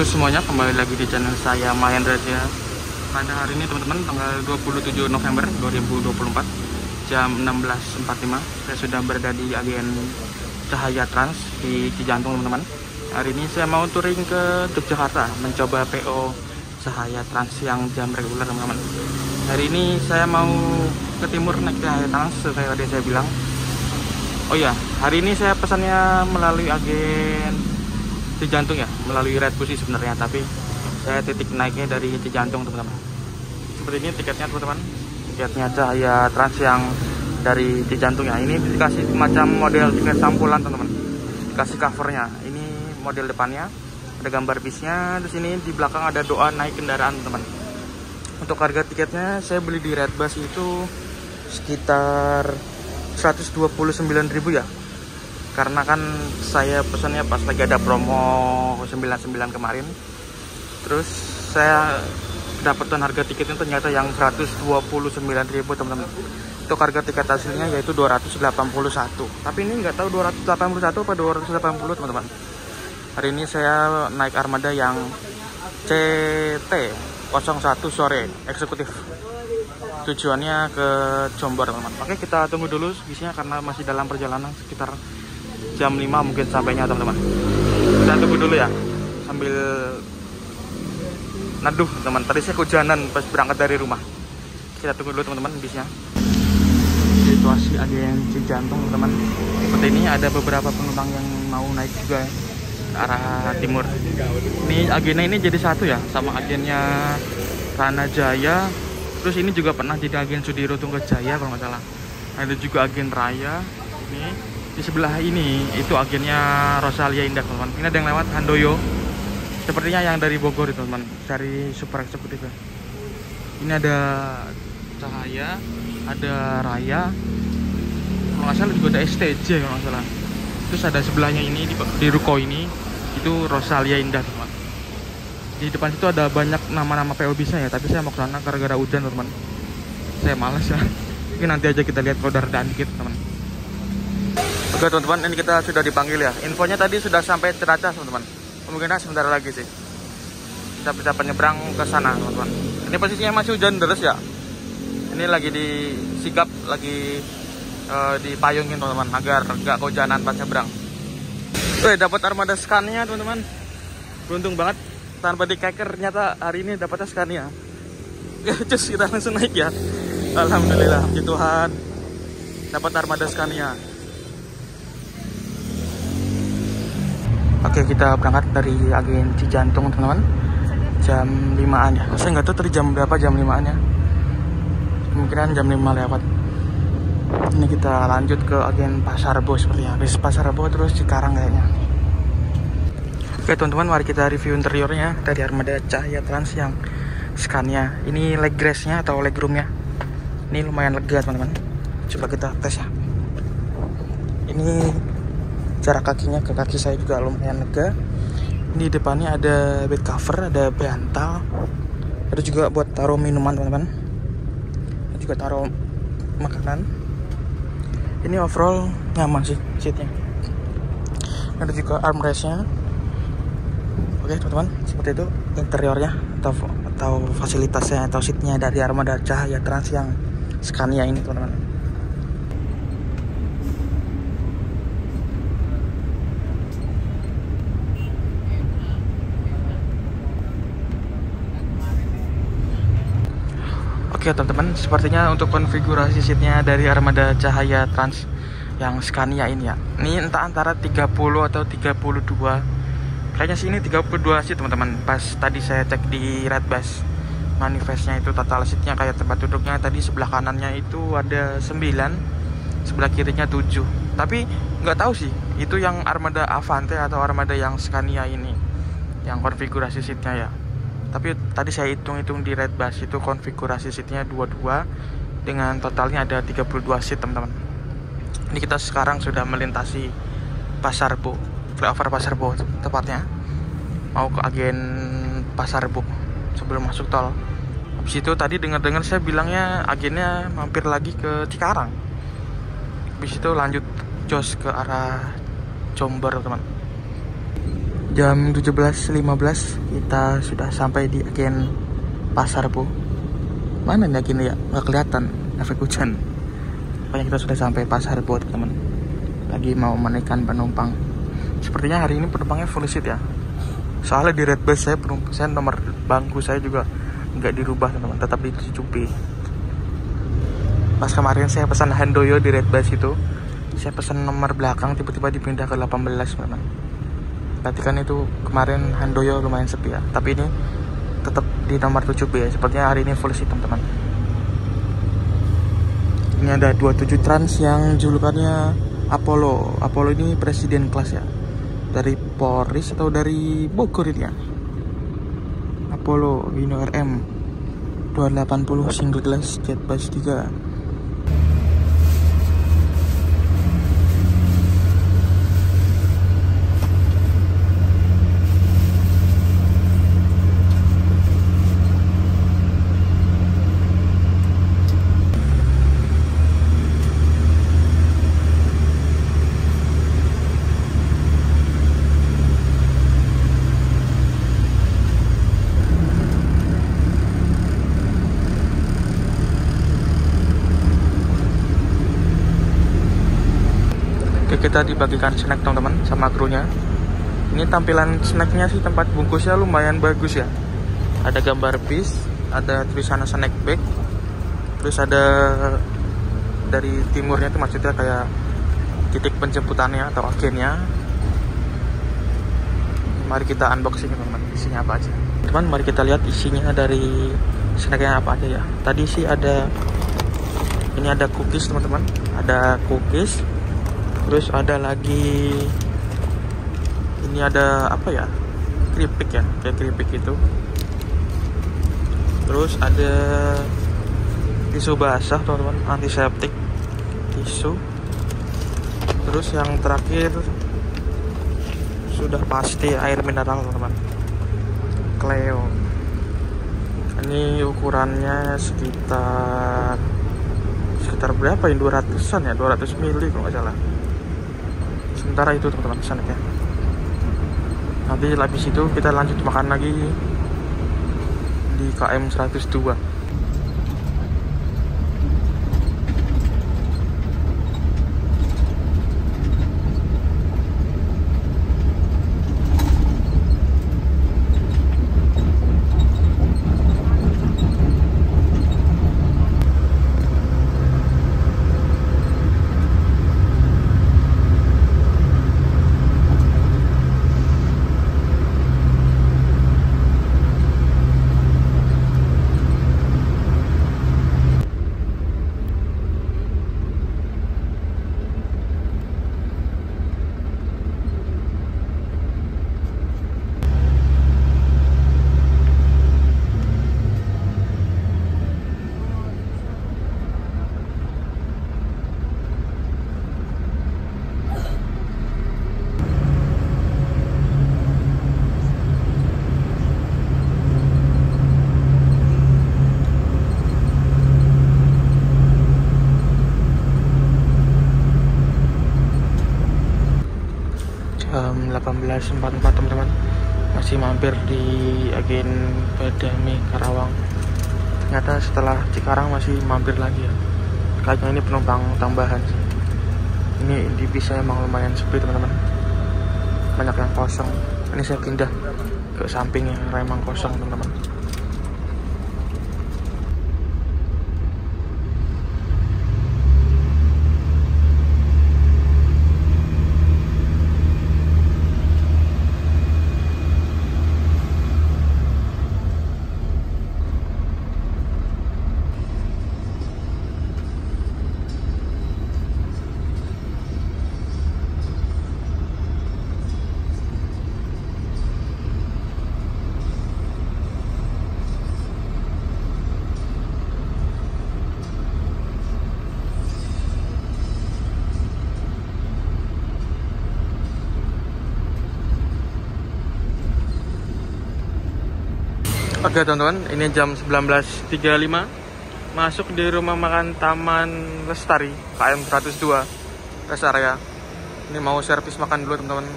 Halo semuanya, kembali lagi di channel saya Mahendra ya. Pada hari ini teman-teman, tanggal 27 November 2024 jam 16.45, saya sudah berada di agen Cahaya Trans di Cijantung teman-teman. Hari ini saya mau touring ke Yogyakarta mencoba PO Cahaya Trans yang jam reguler teman-teman. Hari ini saya mau ke timur naik Cahaya Trans seperti tadi saya bilang. Oh ya, hari ini saya pesannya melalui agen Cijantung ya, melalui Redbus sih sebenarnya, tapi saya titik naiknya dari Cijantung teman-teman. Seperti ini tiketnya teman-teman, tiketnya Cahaya Trans yang dari Cijantung ya. Ini dikasih macam model tiket sampulan teman-teman, dikasih covernya. Ini model depannya ada gambar bisnya, terus ini di belakang ada doa naik kendaraan teman-teman. Untuk harga tiketnya saya beli di Redbus itu sekitar 129.000 ya, karena kan saya pesannya pas lagi ada promo 99 kemarin. Terus saya dapatkan harga tiketnya ternyata yang 129.000 teman-teman. Untuk harga tiket hasilnya yaitu 281, tapi ini nggak tahu 281 atau 280 teman-teman. Hari ini saya naik armada yang CT01 sore eksekutif, tujuannya ke Jombor teman-teman. Oke, kita tunggu dulu bisnya karena masih dalam perjalanan, sekitar jam 5 mungkin sampainya teman-teman. Kita tunggu dulu ya sambil neduh teman-teman. Tadi saya kehujanan pas berangkat dari rumah. Kita tunggu dulu teman-teman bisnya. Situasi agen Cijantung teman-teman, seperti ini ada beberapa penumpang yang mau naik juga ke arah timur. Ini agennya ini jadi satu ya sama agennya Rana Jaya. Terus ini juga pernah jadi agen Sudiro Tunggajaya kalau nggak salah. Ada juga agen Raya. Ini di sebelah ini itu agennya Rosalia Indah teman-teman. Ini ada yang lewat Handoyo. Sepertinya yang dari Bogor itu teman, dari super eksekutif ya. Ini ada Cahaya, ada Raya. Kalau nggak salah juga ada STJ kalau nggak salah. Terus ada sebelahnya ini di ruko ini itu Rosalia Indah teman. Di depan situ ada banyak nama-nama PO bisa ya, tapi saya mau ke sana gara-gara hujan teman. Saya malas ya. Mungkin nanti aja kita lihat kalau udah redaan dikit teman. Oke teman-teman, ini kita sudah dipanggil ya. Infonya tadi sudah sampai Ciracas teman-teman. Kemungkinan sebentar lagi sih kita bisa penyeberang ke sana teman-teman. Ini posisinya masih hujan deras ya. Ini lagi disigap, lagi dipayungin teman-teman agar nggak kehujanan pas nyebrang. Dapat armada Scania teman-teman. Beruntung banget. Tanpa dikeker, ternyata hari ini dapatnya Scania. Cus, kita langsung naik ya. Alhamdulillah, puji Tuhan dapat armada Scania. Oke, kita berangkat dari agen Cijantung teman-teman. Jam 5-an ya. Saya nggak tahu tadi jam berapa, jam 5-an ya. Kemungkinan jam 5 lewat. Ini kita lanjut ke agen Pasar Rebo sepertinya. Habis Pasar Rebo terus Cikarang kayaknya. Oke teman-teman, mari kita review interiornya dari armada Cahaya Trans yang Scania. Ini leg rest-nya atau leg room-nya. Ini lumayan lega teman-teman. Coba kita tes ya. Ini jarak kakinya ke kaki saya juga lumayan lega. Ini depannya ada bed cover, ada bantal. Ada juga buat taruh minuman teman-teman. Ada juga taruh makanan. Ini overall nyaman sih seatnya. Ada juga armrest-nya. Oke teman-teman, seperti itu interiornya atau fasilitasnya atau seatnya dari armada Cahaya Trans yang Scania ini teman-teman. Oke teman-teman, sepertinya untuk konfigurasi seatnya dari armada Cahaya Trans yang Scania ini ya, ini entah antara 30 atau 32. Kayaknya sih ini 32 seat teman-teman. Pas tadi saya cek di Redbus manifestnya itu total seatnya kayak tempat duduknya tadi sebelah kanannya itu ada 9, sebelah kirinya 7. Tapi nggak tahu sih itu yang armada Avante atau armada yang Scania ini yang konfigurasi seatnya ya. Tapi tadi saya hitung-hitung di Redbus itu konfigurasi seatnya 22 dengan totalnya ada 32 seat teman-teman. Ini kita sekarang sudah melintasi Pasar Rebo, flyover Pasar Rebo tepatnya, mau ke agen Pasar Rebo sebelum masuk tol. Habis itu tadi dengar-dengar saya bilangnya agennya mampir lagi ke Cikarang. Habis itu lanjut jos ke arah Jombor teman. Jam 17.15 kita sudah sampai di agen Pasar Rebo. Mana nih agen ya? Nggak kelihatan efek hujan. Pokoknya kita sudah sampai Pasar Rebo, teman-teman. Lagi mau menaikkan penumpang. Sepertinya hari ini penumpangnya full seat ya. Soalnya di Red Bus saya nomor bangku saya juga nggak dirubah, teman-teman, tetap dicuci. Pas kemarin saya pesan Handoyo di Red Bus itu, saya pesan nomor belakang tiba-tiba dipindah ke 18, teman-teman. Berarti kan itu kemarin Handoyo lumayan sepi ya. Tapi ini tetap di nomor 7B ya. Sepertinya hari ini full seat, teman-teman. Ini ada 27 Trans yang julukannya Apollo. Apollo ini presiden kelas ya. Dari Polris atau dari Bogor ini ya. Apollo Wino RM 280 single glass jet bus 3. Kita dibagikan snack, teman-teman, sama krunya. Ini tampilan snacknya sih, tempat bungkusnya lumayan bagus ya. Ada gambar bis, ada tulisan snack bag, terus ada dari timurnya itu, maksudnya kayak titik penjemputannya atau agennya. Mari kita unboxing, teman-teman, isinya apa aja. Teman, mari kita lihat isinya dari snacknya apa aja ya. Tadi sih ada, ini ada cookies, teman-teman, ada cookies. Terus ada lagi, ini ada apa ya, keripik ya, kayak keripik itu. Terus ada tisu basah, teman-teman, antiseptik, tisu. Terus yang terakhir sudah pasti air mineral, teman-teman, Cleo. Ini ukurannya sekitar berapa ini, 200-an ya, 200 mili kalau nggak salah. Sementara itu, teman-teman, snacknya. Nanti habis itu kita lanjut makan lagi di KM 102. Jam 18.44, teman-teman, masih mampir di agen Badami Karawang. Ternyata setelah Cikarang masih mampir lagi ya. Kayaknya ini penumpang tambahan sih. Ini di bis emang lumayan sepi, teman-teman, banyak yang kosong. Ini saya pindah ke sampingnya karena emang kosong, teman-teman. Oke, teman-teman, ini jam 19.35. Masuk di rumah makan Taman Lestari KM 102 rest area. Ini mau servis makan dulu, teman-teman.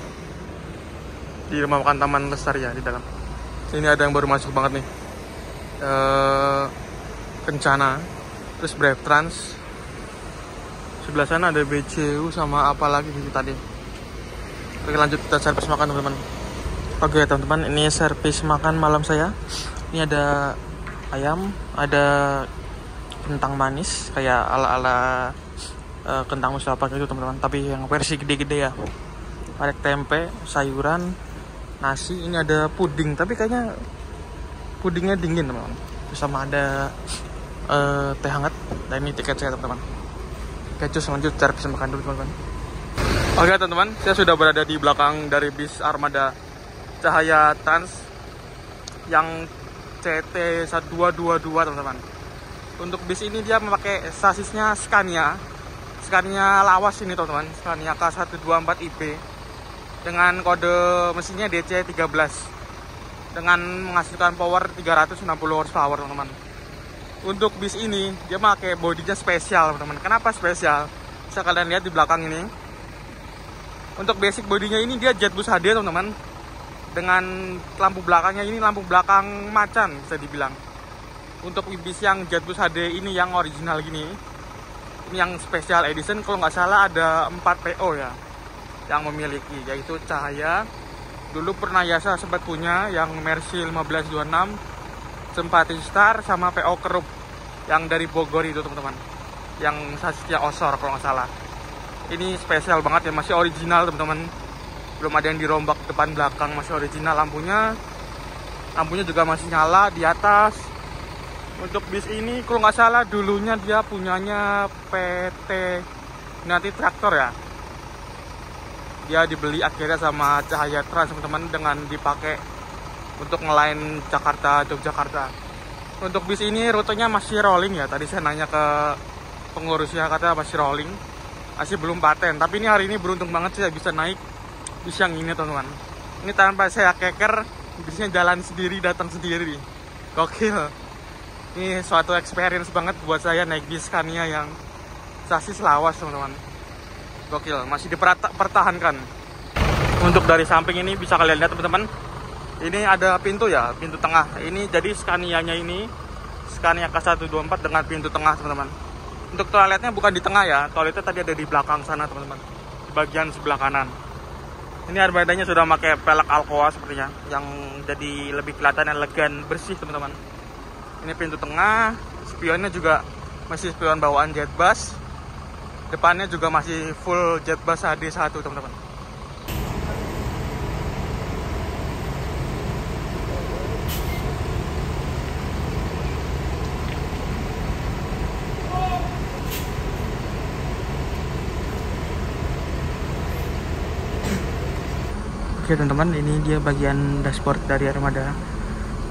di rumah makan Taman Lestari ya, di dalam. Ini ada yang baru masuk banget nih. Kencana, terus Brave Trans. Sebelah sana ada BCU sama apa lagi gitu tadi. Oke, lanjut kita servis makan teman-teman. Oke teman-teman, ini servis makan malam saya. Ini ada ayam, ada kentang manis kayak ala-ala kentang Mustafa gitu teman-teman, tapi yang versi gede-gede ya. Ada tempe, sayuran, nasi. Ini ada puding, tapi kayaknya pudingnya dingin teman-teman. Terus sama ada teh hangat. Dan ini tiket saya teman-teman. Oke, cus lanjut servis makan dulu teman-teman. Oke teman-teman, saya sudah berada di belakang dari bis armada Cahaya Trans yang CT1222 teman-teman. Untuk bis ini dia memakai sasisnya Scania lawas ini teman-teman, Scania K124IB dengan kode mesinnya DC13 dengan menghasilkan power 360 horsepower teman-teman. Untuk bis ini dia memakai bodinya spesial teman-teman. Kenapa spesial? Bisa kalian lihat di belakang ini. Untuk basic bodinya ini dia Jetbus HD teman-teman, dengan lampu belakangnya ini lampu belakang macan bisa dibilang. Untuk bis yang Jetbus HD ini yang original gini, ini yang special edition, kalau nggak salah ada 4 PO ya yang memiliki, yaitu Cahaya. Dulu pernah Yasa sempat punya yang Mercy 1526, Sempati Star, sama PO Kerup yang dari Bogor itu teman-teman, yang sasisnya Osor kalau nggak salah. Ini spesial banget ya, masih original teman-teman, belum ada yang dirombak depan belakang, masih original lampunya juga masih nyala di atas. Untuk bis ini kalau nggak salah dulunya dia punyanya PT nanti Traktor ya, dia dibeli akhirnya sama Cahaya Trans teman-teman dengan dipakai untuk ngelain Jakarta Yogyakarta. Untuk bis ini rutenya masih rolling ya, tadi saya nanya ke pengurusnya katanya masih rolling, masih belum paten. Tapi ini hari ini beruntung banget saya bisa naik bis yang ini teman-teman. Ini tanpa saya keker, bisnya jalan sendiri, datang sendiri. Gokil. Ini suatu experience banget buat saya naik bis Scania yang sasis lawas teman-teman. Gokil, masih dipertahankan. Untuk dari samping ini bisa kalian lihat teman-teman. Ini ada pintu ya, pintu tengah. Ini jadi Scania-nya ini Scania K124 dengan pintu tengah teman-teman. Untuk toiletnya bukan di tengah ya, toiletnya tadi ada di belakang sana teman-teman, di bagian sebelah kanan. Ini armadanya sudah pakai pelek Alcoa sepertinya, yang jadi lebih kelihatan elegan, bersih teman-teman. Ini pintu tengah, spionnya juga masih spion bawaan Jetbus. Depannya juga masih full Jetbus HD1 teman-teman. Oke teman-teman, ini dia bagian dashboard dari armada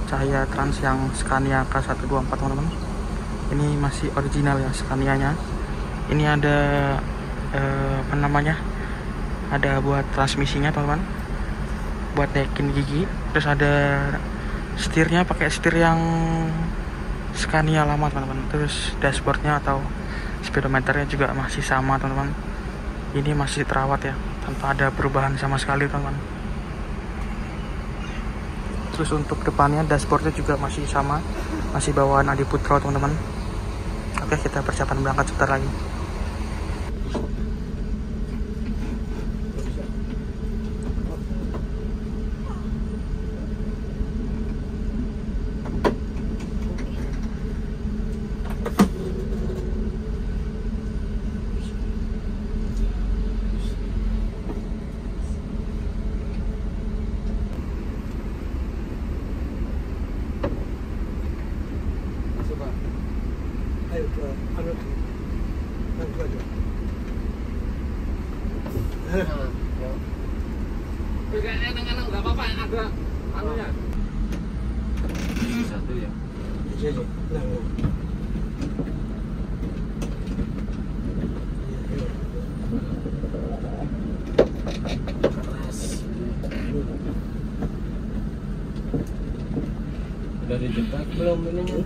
Cahaya Trans yang Scania K124 teman-teman. Ini masih original ya Scania-nya. Ini ada apa namanya, ada buat transmisinya teman-teman, buat naikin gigi. Terus ada setirnya pakai setir yang Scania lama teman-teman. Terus dashboardnya atau speedometernya juga masih sama teman-teman. Ini masih terawat ya, tanpa ada perubahan sama sekali teman-teman. Terus untuk depannya dashboardnya juga masih sama, masih bawaan Adi Putro teman-teman. Oke, kita persiapan berangkat sebentar lagi. Ayo ke anu aja. Enak-enak nggak apa-apa, ada anunya. Satu ya. Jadi, Udah dijebak belum ininya?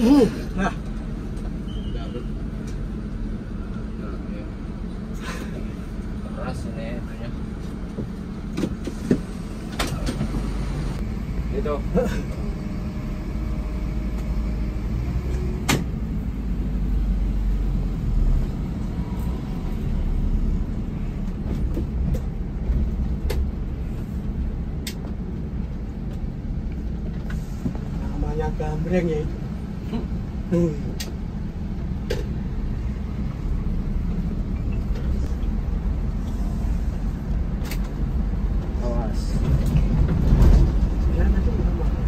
Nah, Keras ini itunya. Itu. namanya gambreng ya itu. Awas. Ya nanti kita makan.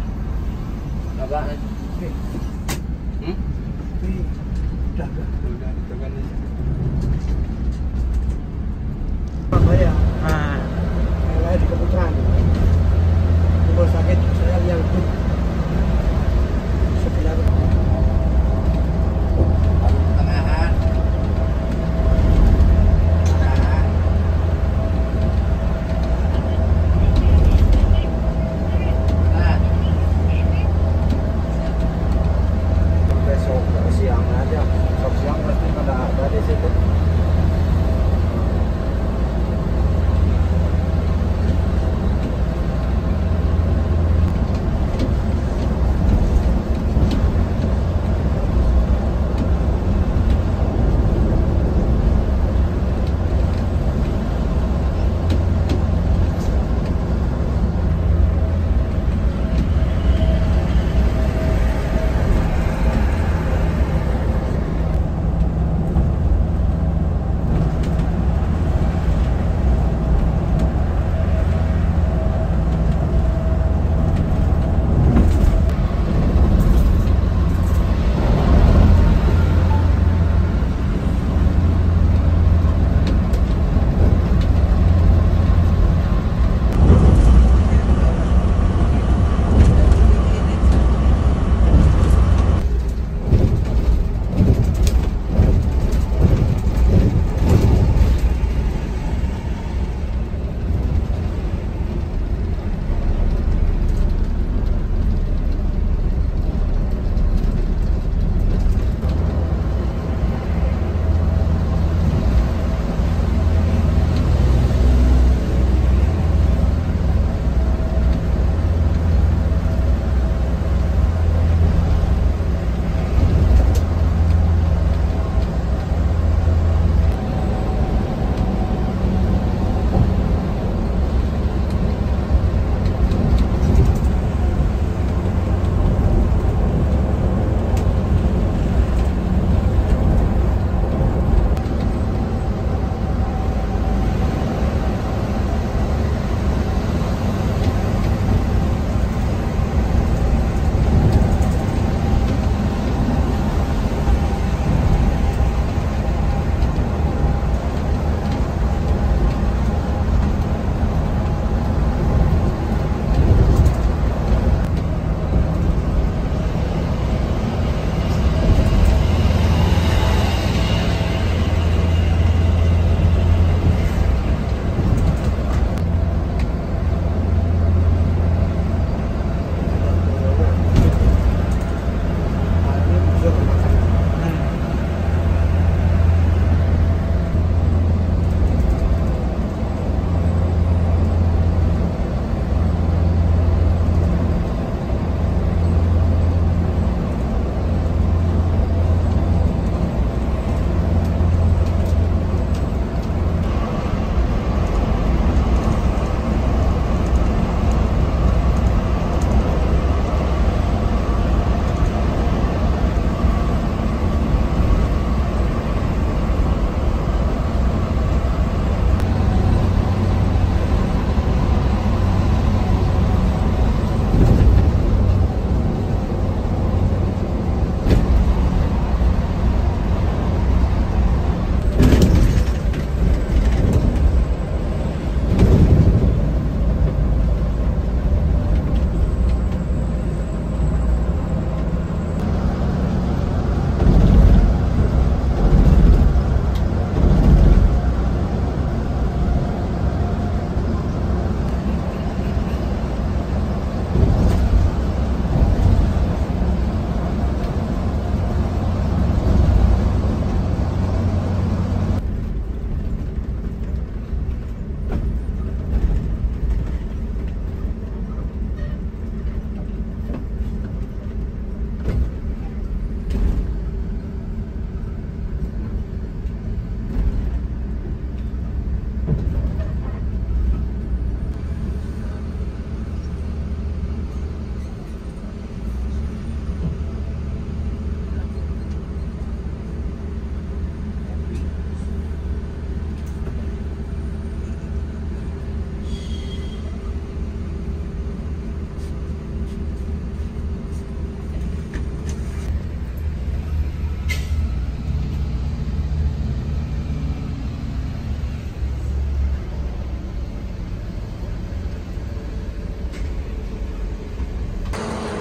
Apaan? Oke, Hmm? oke. Udah gak? Udah ditekan aja. Surabaya, Nah, saya lahir di Keputaran. Rumah sakit saya yang sebelah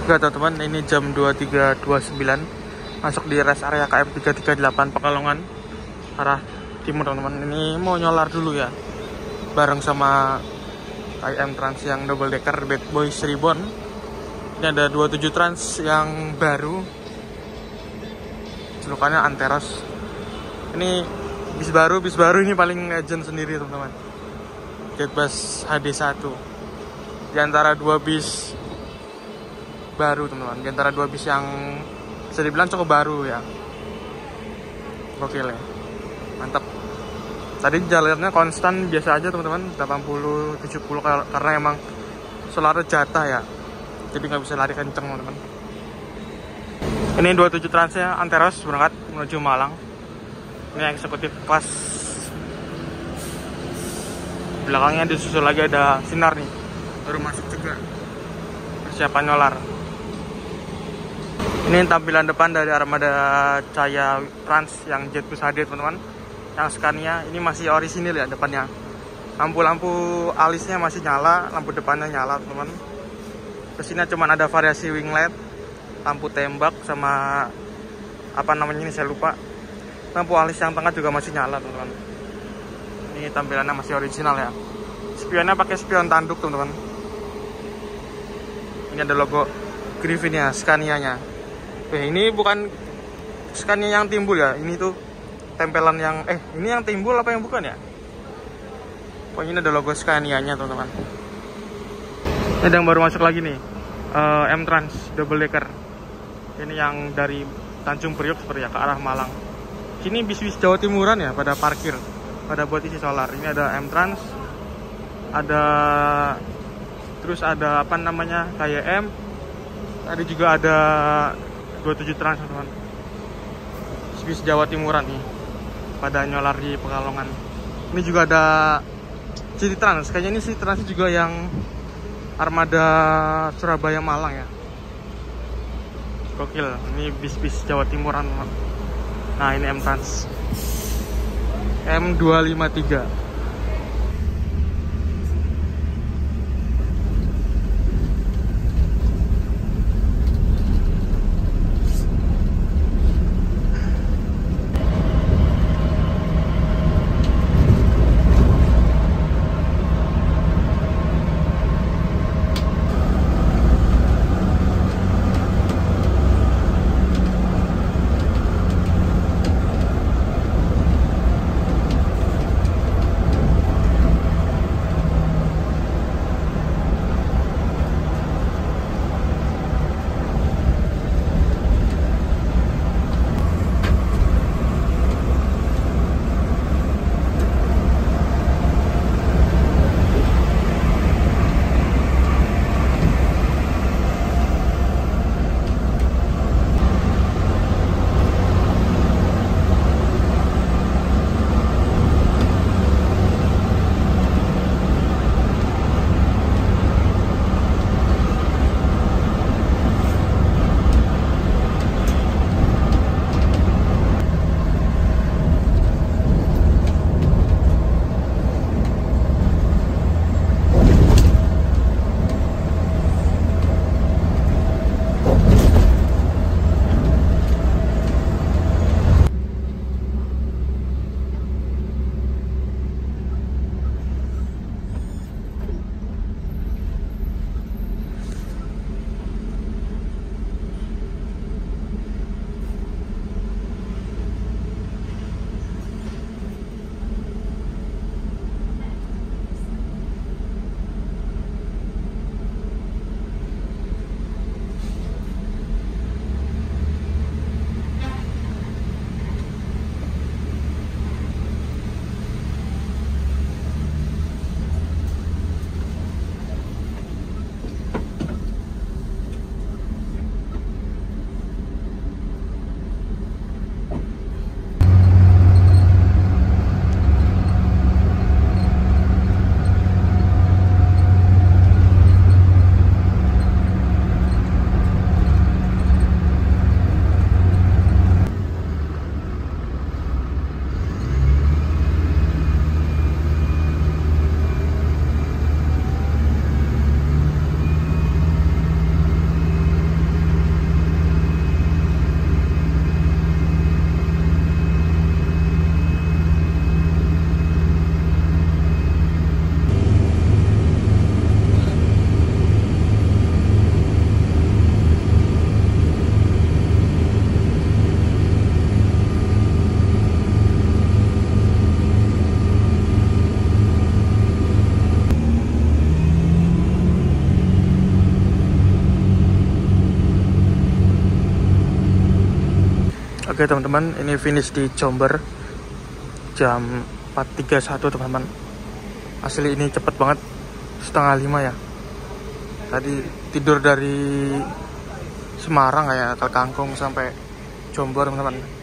Enggak teman-teman, ini jam 23.29 masuk di rest area KM 338 Pekalongan arah timur teman-teman. Ini mau nyolar dulu ya bareng sama KM Trans yang double decker Bad Boys Reborn. Ini ada 27 Trans yang baru, celukannya Anteros. Ini bis baru ini paling legend sendiri teman-teman, Jetbus HD1 di antara dua bis baru teman-teman, di antara dua bis yang bisa dibilang cukup baru ya. Gokil ya, mantap. Tadi jalannya konstan biasa aja teman-teman, 80-70 karena emang solarnya jatah ya, jadi nggak bisa lari kenceng teman-teman. Ini 27 Transnya Anteros berangkat menuju Malang. Ini eksekutif kelas. Belakangnya disusul lagi ada Sinar nih, baru masuk juga, persiapan nyolar. Ini tampilan depan dari armada Cahaya Trans yang Jetbus HD teman-teman. Yang Scania ini masih orisinil ya depannya. Lampu-lampu alisnya masih nyala, lampu depannya nyala teman-teman. Kesini cuma ada variasi winglet, lampu tembak sama apa namanya ini saya lupa. Lampu alis yang tengah juga masih nyala teman-teman. Ini tampilannya masih original ya. Spionnya pakai spion tanduk teman-teman. Ini ada logo Griffin ya, Scania-nya. Ini bukan Scania yang timbul ya, ini tuh tempelan yang ini yang timbul apa yang bukan ya? Pokoknya ini ada logo Scania-nya teman-teman. Ini yang baru masuk lagi nih, M Trans double decker. Ini yang dari Tanjung Priok seperti ya ke arah Malang. Sini bis-bis Jawa Timuran ya, pada parkir, pada buat isi solar. Ini ada M Trans, ada terus ada apa namanya KYM. Tadi juga ada 27 Trans teman-teman. Bis Jawa Timuran nih pada nyolar di Pekalongan. Ini juga ada City Trans. Kayaknya ini City Trans juga yang armada Surabaya Malang ya. Gokil. Ini bis-bis Jawa Timuran teman. Nah ini M Trans M253. Oke teman-teman, ini finish di Jomber jam 4.31 teman-teman. Asli ini cepet banget, 4:30 ya. Tadi tidur dari Semarang kayak Kangkung sampai Jomber teman-teman.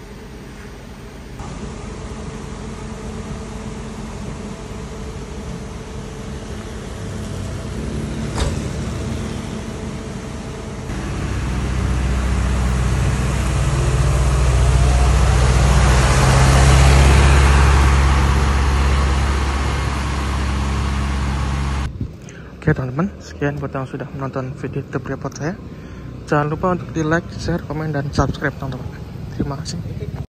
Oke teman-teman, sekian buat yang sudah menonton video trip report saya. Jangan lupa untuk di like, share, komen, dan subscribe teman-teman. Terima kasih.